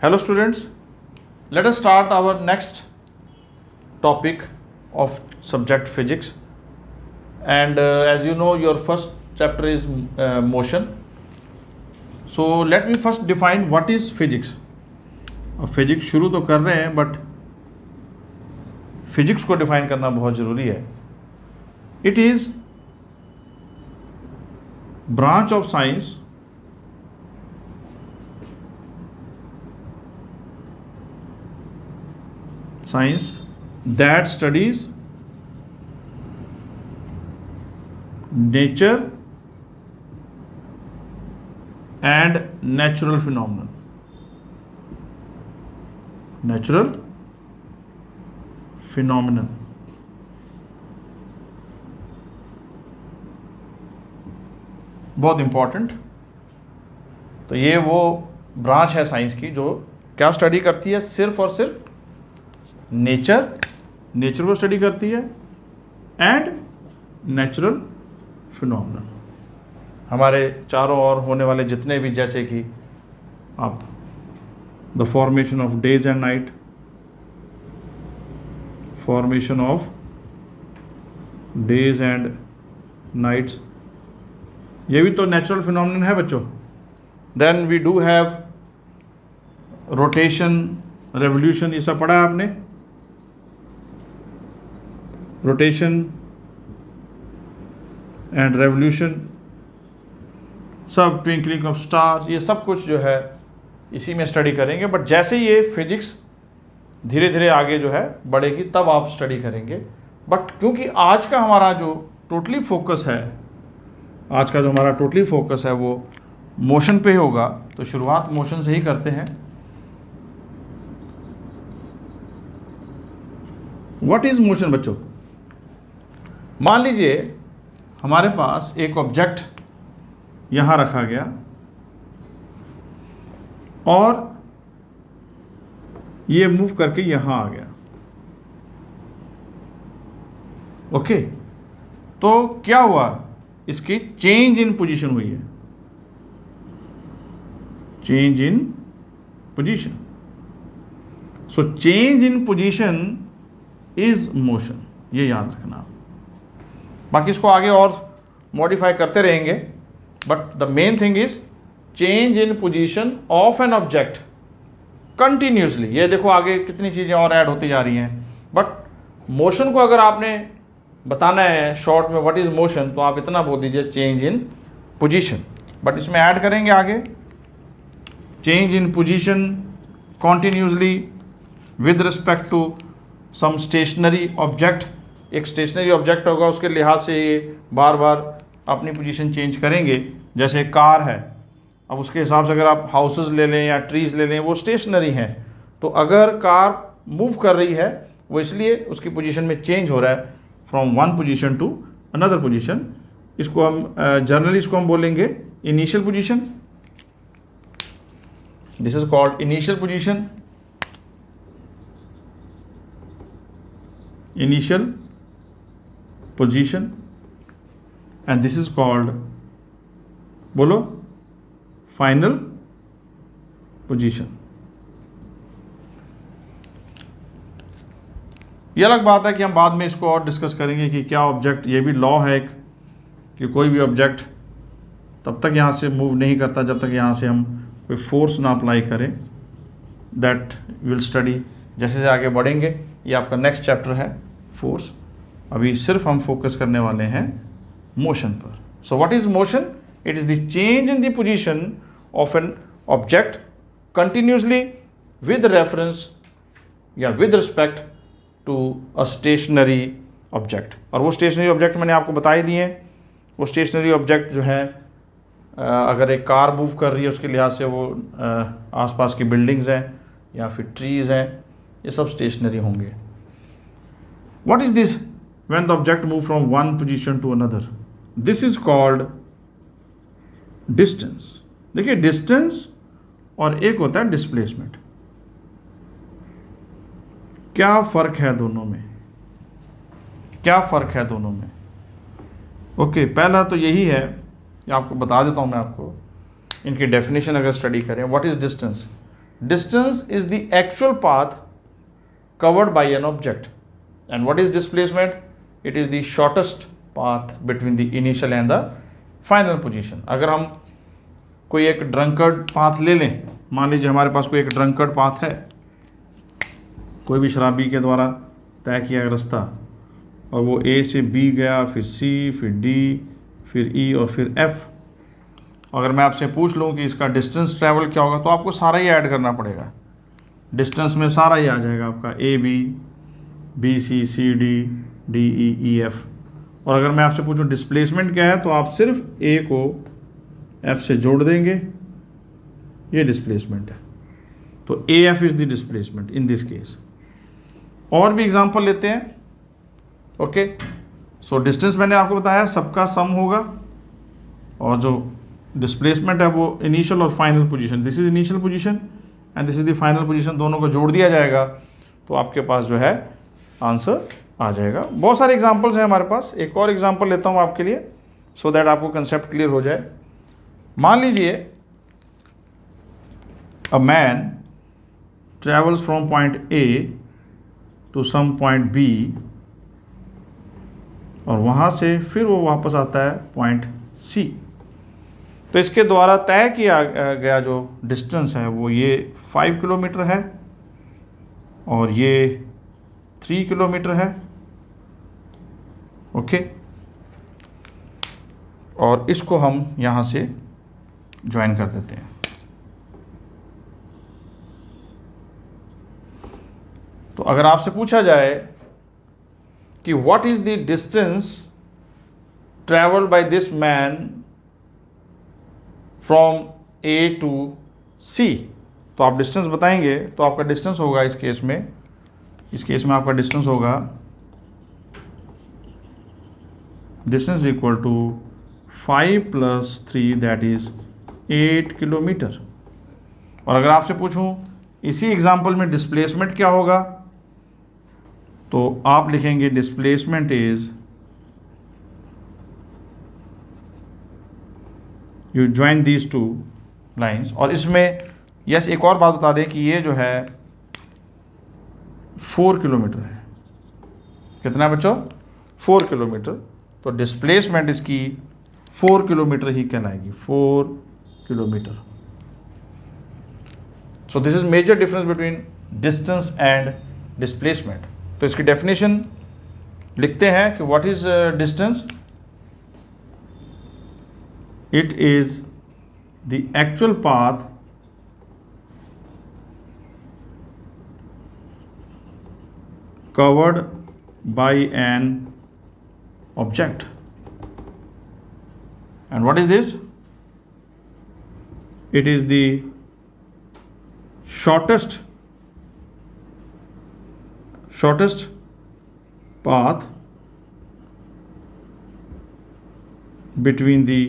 Hello students, let us start our next topic of subject physics, and as you know your first chapter is motion. So let me first define what is physics. अब physics शुरू तो कर रहे हैं but physics को define करना बहुत ज़रूरी है. It is branch of science that studies nature and natural phenomenon. Natural phenomenon. बहुत इंपॉर्टेंट. तो ये वो ब्रांच है साइंस की जो क्या स्टडी करती है, सिर्फ और सिर्फ नेचर को स्टडी करती है एंड नेचुरल फिनोमेनन. हमारे चारों ओर होने वाले जितने भी, जैसे कि आप the formation of days and night, formation of days and nights, ये भी तो नेचुरल फिनोमेनन है बच्चों. Then we do have rotation, revolution, ये सब पढ़ा है आपने. रोटेशन एंड रेवोल्यूशन, सब ट्विंकलिंग ऑफ स्टार्स, ये सब कुछ जो है इसी में स्टडी करेंगे. बट जैसे ये फिजिक्स धीरे धीरे आगे जो है बढ़ेगी तब आप स्टडी करेंगे. बट क्योंकि आज का हमारा जो टोटली फोकस है वो मोशन पे होगा, तो शुरुआत मोशन से ही करते हैं. व्हाट इज मोशन बच्चों? मान लीजिए हमारे पास एक ऑब्जेक्ट यहां रखा गया और ये मूव करके यहां आ गया. ओके, तो क्या हुआ? इसकी चेंज इन पोजीशन हुई है. Change in position. So change in position is motion, ये याद रखना. बाकी इसको आगे और मॉडिफाई करते रहेंगे, but the main thing is change in position of an object continuously. ये देखो आगे कितनी चीज़ें और ऐड होती जा रही हैं. बट मोशन को अगर आपने बताना है शॉर्ट में व्हाट इज मोशन, तो आप इतना बोल दीजिए चेंज इन पोजीशन. बट इसमें ऐड करेंगे आगे change in position continuously with respect to some stationary object. एक स्टेशनरी ऑब्जेक्ट होगा, उसके लिहाज से ये बार बार अपनी पोजीशन चेंज करेंगे. जैसे कार है, अब उसके हिसाब से अगर आप हाउसेस ले लें या ट्रीज ले लें, वो स्टेशनरी हैं. तो अगर कार मूव कर रही है वो इसलिए उसकी पोजीशन में चेंज हो रहा है from one position to another position. इसको हम जनरली इसको हम बोलेंगे initial position. This is called initial position. Initial position and this is called, बोलो, फाइनल पोजीशन. ये अलग बात है कि हम बाद में इसको और डिस्कस करेंगे कि क्या ऑब्जेक्ट, ये भी लॉ है एक, कि कोई भी ऑब्जेक्ट तब तक यहाँ से मूव नहीं करता जब तक यहाँ से हम कोई फोर्स ना अप्लाई करें. दैट विल स्टडी जैसे जैसे आगे बढ़ेंगे. ये आपका नेक्स्ट चैप्टर है फोर्स. अभी सिर्फ हम फोकस करने वाले हैं मोशन पर. So what is motion? It is the change in the position of an object continuously with reference या with respect to a stationary object. और वो स्टेशनरी ऑब्जेक्ट मैंने आपको बता ही दिए हैं. वो स्टेशनरी ऑब्जेक्ट जो है, अगर एक कार मूव कर रही है उसके लिहाज से वो आसपास की बिल्डिंग्स हैं या फिर ट्रीज हैं, ये सब स्टेशनरी होंगे. What is this when the object move from one position to another? This is called distance. देखिए डिस्टेंस और एक होता है डिस्प्लेसमेंट. क्या फर्क है दोनों में? ओके, पहला तो यही है, आपको बता देता हूं मैं आपको. इनकी डेफिनेशन अगर स्टडी करें, what is distance? distance is the actual path covered by an object. And what is displacement? It is the shortest path between the initial and the final position. अगर हम कोई एक ड्रंकर्ड पाथ ले लें, मान लीजिए हमारे पास कोई एक ड्रंकर्ड पाथ है, कोई भी शराबी के द्वारा तय किया गया रास्ता, और वो ए से बी गया, फिर सी, फिर डी, फिर ई और फिर एफ. अगर मैं आपसे पूछ लूँ कि इसका डिस्टेंस ट्रैवल क्या होगा, तो आपको सारा ही ऐड करना पड़ेगा. डिस्टेंस में सारा ही आ जाएगा आपका, A B C C D D E F. और अगर मैं आपसे पूछूं डिस्प्लेसमेंट क्या है, तो आप सिर्फ ए को एफ से जोड़ देंगे, ये डिस्प्लेसमेंट है. तो A F is the displacement in this case. और भी एग्जांपल लेते हैं. ओके, सो डिस्टेंस मैंने आपको बताया सबका सम होगा, और जो डिस्प्लेसमेंट है वो इनिशियल और final position, this is initial position and this is the final position, दोनों को जोड़ दिया जाएगा तो आपके पास जो है आंसर आ जाएगा. बहुत सारे एग्जांपल्स हैं हमारे पास. एक और एग्जांपल लेता हूं आपके लिए सो दैट आपको कंसेप्ट क्लियर हो जाए. मान लीजिए a man travels from point A to some point B, और वहां से फिर वो वापस आता है पॉइंट सी. तो इसके द्वारा तय किया गया जो डिस्टेंस है वो ये 5 किलोमीटर है, और ये 3 किलोमीटर है. ओके, और इसको हम यहां से ज्वाइन कर देते हैं. तो अगर आपसे पूछा जाए कि what is the distance travelled by this man from A to C, तो आप डिस्टेंस बताएंगे. तो आपका डिस्टेंस होगा इस केस में आपका डिस्टेंस होगा, distance equal to 5 + 3 that is 8 kilometre. और अगर आपसे पूछूं इसी एग्जांपल में डिस्प्लेसमेंट क्या होगा, तो आप लिखेंगे displacement is, you join these two lines. और इसमें यस एक और बात बता दें कि ये जो है 4 किलोमीटर है. कितना है बच्चों? 4 किलोमीटर. तो डिस्प्लेसमेंट इसकी 4 किलोमीटर ही कहलाएगी, 4 kilometre. So this is major difference between distance and displacement. तो इसकी डेफिनेशन लिखते हैं कि what is distance. It is the actual path covered by an object. And what is this? It is the shortest path between the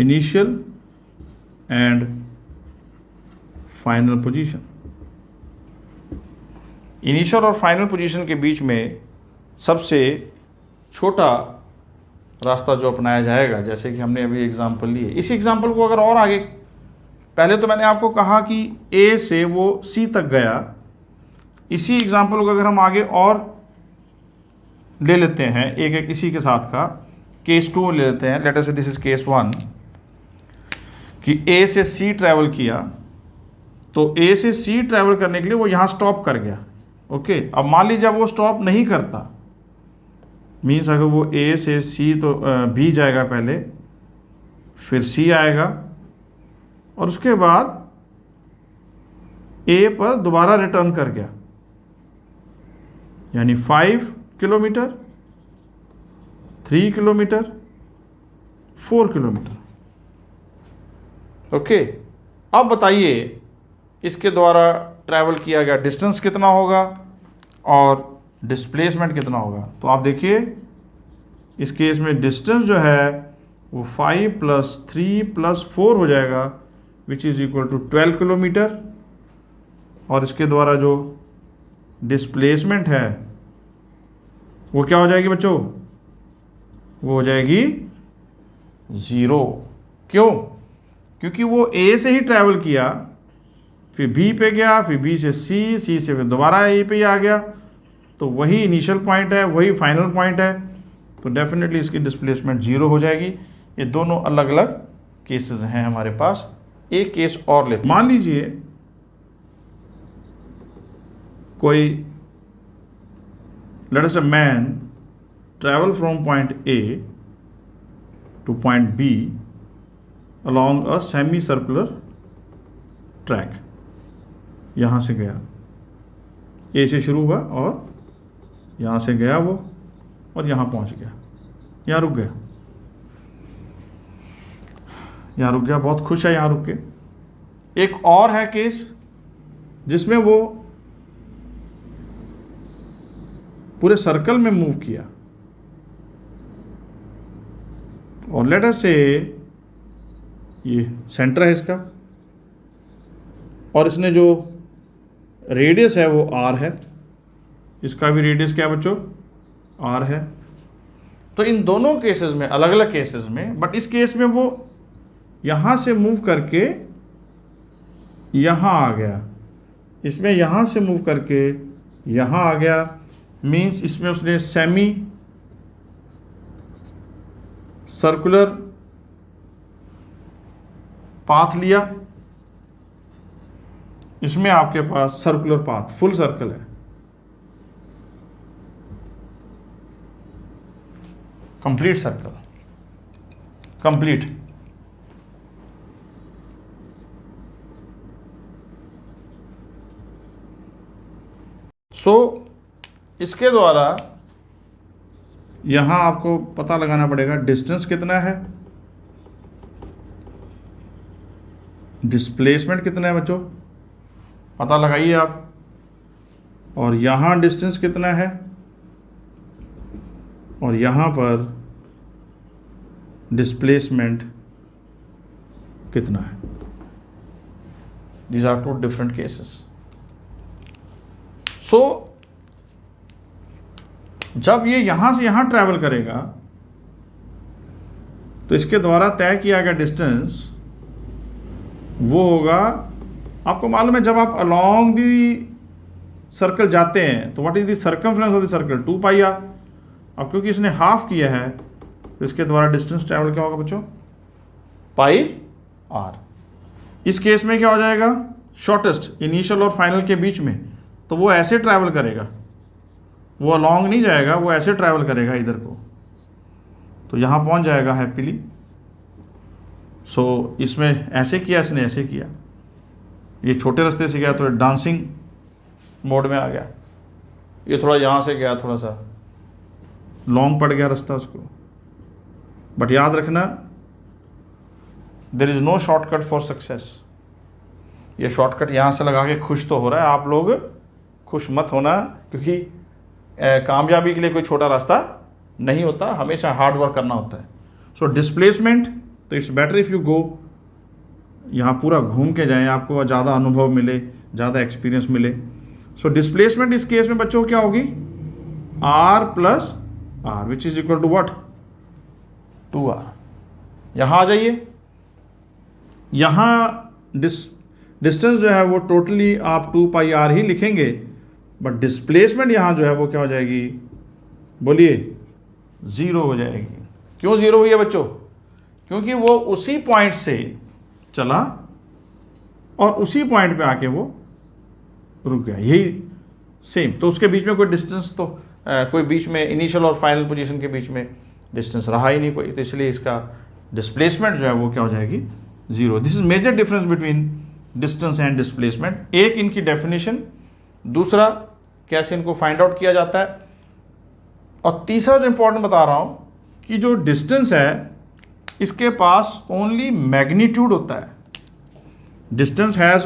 initial and final position. Initial और final position के बीच में सबसे छोटा रास्ता जो अपनाया जाएगा, जैसे कि हमने अभी एग्जांपल लिए. इसी एग्जांपल को अगर और आगे, पहले तो मैंने आपको कहा कि ए से वो सी तक गया. इसी एग्जांपल को अगर हम आगे और ले लेते हैं, एक इसी के साथ का केस 2 ले लेते हैं. लेट अस से दिस इज केस 1 कि ए से सी ट्रैवल किया. तो ए से सी ट्रैवल करने के लिए वो यहाँ स्टॉप कर गया. ओके, अब मान लीजिए जब वो स्टॉप नहीं करता, मीन्स अगर वो ए से सी तो बी जाएगा पहले, फिर सी आएगा, और उसके बाद ए पर दोबारा रिटर्न कर गया, यानी 5 किलोमीटर, 3 किलोमीटर, 4 किलोमीटर. ओके, अब बताइए इसके द्वारा ट्रैवल किया गया डिस्टेंस कितना होगा और डिस्प्लेसमेंट कितना होगा. तो आप देखिए इस केस में डिस्टेंस जो है वो 5 + 3 + 4 हो जाएगा, which is equal to 12 kilometre. और इसके द्वारा जो डिस्प्लेसमेंट है वो क्या हो जाएगी बच्चों? वो हो जाएगी 0. क्यों? क्योंकि वो ए से ही ट्रैवल किया फिर बी पे गया, फिर बी से सी से फिर दोबारा ए पे ही आ गया, तो वही इनिशियल पॉइंट है, वही फाइनल पॉइंट है, तो डेफिनेटली इसकी डिस्प्लेसमेंट 0 हो जाएगी। ये दोनों अलग अलग केसेस हैं हमारे पास। एक केस और लेते, मान लीजिए कोई, let us a man travel from point A to point B along a semi circular track। यहां से गया, ए से शुरू हुआ और यहां से गया वो, और यहां पहुंच गया, यहां रुक गया, यहां रुक गया, बहुत खुश है यहां रुक के। एक और है केस जिसमें वो पूरे सर्कल में मूव किया, और लेट अस से ये सेंटर है इसका, और इसने जो रेडियस है वो r है, इसका भी रेडियस क्या है बच्चों, r है। तो इन दोनों केसेस में, अलग अलग केसेस में, बट इस केस में वो यहां से मूव करके यहां आ गया, इसमें यहां से मूव करके यहां आ गया, मीन्स इसमें उसने सेमी सर्कुलर पाथ लिया, इसमें आपके पास सर्कुलर पाथ, फुल सर्कल है, कंप्लीट सर्कल, कंप्लीट। सो इसके द्वारा यहां आपको पता लगाना पड़ेगा डिस्टेंस कितना है, डिस्प्लेसमेंट कितना है बच्चों, पता लगाइए आप, और यहां डिस्टेंस कितना है, और यहां पर डिस्प्लेसमेंट कितना है। These are two different cases. So जब ये यहां से यहां ट्रैवल करेगा तो इसके द्वारा तय किया गया डिस्टेंस वो होगा, आपको मालूम है जब आप अलोंग दी सर्कल जाते हैं तो what is the circumference of the circle, 2 pi R. अब क्योंकि इसने हाफ किया है तो इसके द्वारा डिस्टेंस ट्रैवल क्या होगा बच्चों, पाई आर। इस केस में क्या हो जाएगा, शॉर्टेस्ट इनिशियल और फाइनल के बीच में, तो वो ऐसे ट्रैवल करेगा, वो अलोंग नहीं जाएगा, वो ऐसे ट्रैवल करेगा इधर को, तो यहां पहुंच जाएगा हैप्पीली। सो इसमें ऐसे किया, इसने ऐसे किया, ये छोटे रास्ते से गया तो डांसिंग मोड में आ गया, ये थोड़ा यहाँ से गया, थोड़ा सा लॉन्ग पड़ गया रास्ता उसको। बट याद रखना, there is no shortcut for success. ये शॉर्टकट यहाँ से लगा के खुश तो हो रहा है, आप लोग खुश मत होना, क्योंकि कामयाबी के लिए कोई छोटा रास्ता नहीं होता, हमेशा हार्ड वर्क करना होता है। सो डिस्प्लेसमेंट, तो it's better if you go, यहाँ पूरा घूम के जाएं, आपको ज़्यादा अनुभव मिले, ज़्यादा एक्सपीरियंस मिले। सो डिस्प्लेसमेंट इस केस में बच्चों क्या होगी, r plus R which is equal to what, 2r। यहाँ आ जाइए, यहाँ डिस्टेंस जो है वो टोटली आप 2 पाई r ही लिखेंगे, बट डिस्प्लेसमेंट यहाँ जो है वो क्या हो जाएगी, बोलिए 0 हो जाएगी। क्यों 0 हुई है बच्चों, क्योंकि वो उसी पॉइंट से चला और उसी पॉइंट पे आके वो रुक गया, यही सेम। तो उसके बीच में कोई डिस्टेंस तो कोई बीच में इनिशियल और फाइनल पोजीशन के बीच में डिस्टेंस रहा ही नहीं कोई, तो इसलिए इसका डिस्प्लेसमेंट जो है वो क्या हो जाएगी, 0। This is major difference between distance and displacement. एक इनकी डेफिनेशन, दूसरा कैसे इनको फाइंड आउट किया जाता है, और तीसरा जो इंपॉर्टेंट बता रहा हूं कि जो डिस्टेंस है इसके पास ओनली मैग्नीट्यूड होता है। Distance has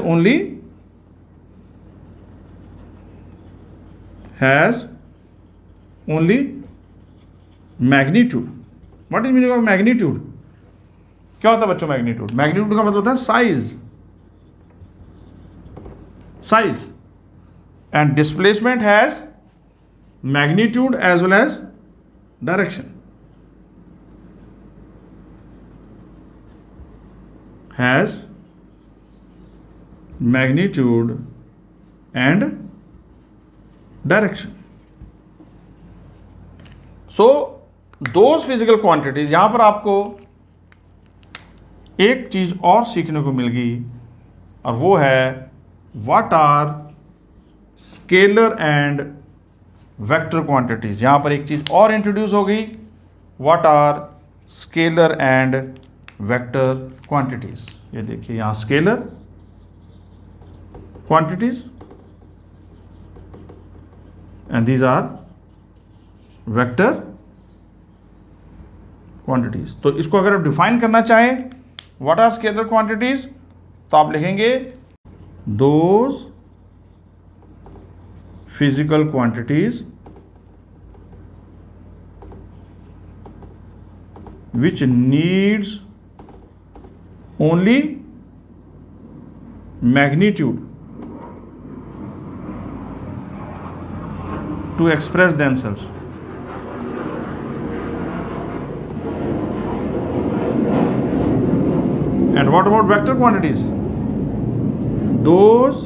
only magnitude. What is meaning of magnitude, क्या होता है बच्चों मैग्नीट्यूड? मैग्नीट्यूड का मतलब होता है size, size. And displacement has magnitude as well as direction, has magnitude and direction. So those physical quantities, यहां पर आपको एक चीज और सीखने को मिल गई और वो है what are scalar and vector quantities. यहां पर एक चीज और इंट्रोड्यूस हो गई, what are scalar and vector quantities. ये देखिए यहां scalar quantities and these are vector quantities. तो इसको अगर आप डिफाइन करना चाहें व्हाट आर स्केलर क्वांटिटीज, तो आप लिखेंगे those physical quantities which needs only magnitude to express themselves. And what about vector quantities? Those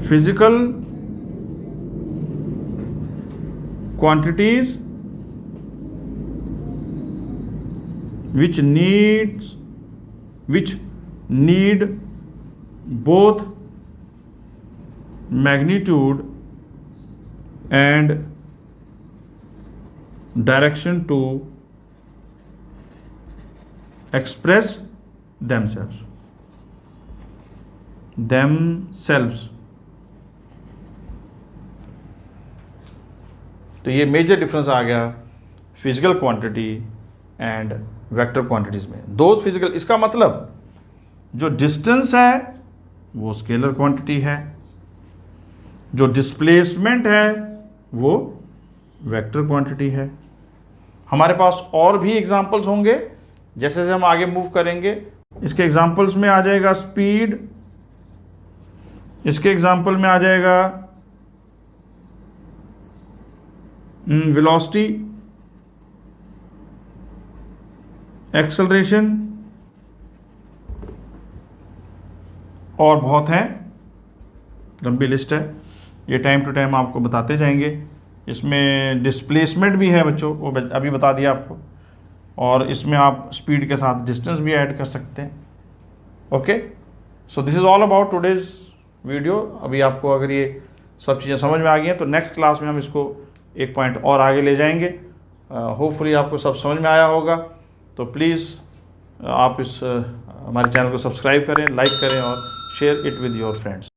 physical quantities which need both magnitude and direction to express themselves। तो ये major difference आ गया physical quantity and vector quantities में। Those physical, इसका मतलब जो distance है वो scalar quantity है, जो डिस्प्लेसमेंट है वो वेक्टर क्वांटिटी है। हमारे पास और भी एग्जांपल्स होंगे जैसे जैसे हम आगे मूव करेंगे। इसके एग्जांपल्स में आ जाएगा स्पीड, इसके एग्जांपल में आ जाएगा वेलोसिटी, एक्सेलरेशन, और बहुत हैं, लंबी लिस्ट है। ये टाइम टू टाइम आपको बताते जाएंगे। इसमें डिस्प्लेसमेंट भी है बच्चों, वो अभी बता दिया आपको, और इसमें आप स्पीड के साथ डिस्टेंस भी ऐड कर सकते हैं। Okay, so this is all about today's video. अभी आपको अगर ये सब चीज़ें समझ में आ गई हैं तो नेक्स्ट क्लास में हम इसको एक पॉइंट और आगे ले जाएंगे। होपफुली आपको सब समझ में आया होगा। तो प्लीज़ आप इस हमारे चैनल को सब्सक्राइब करें, लाइक करें और share it with your friends.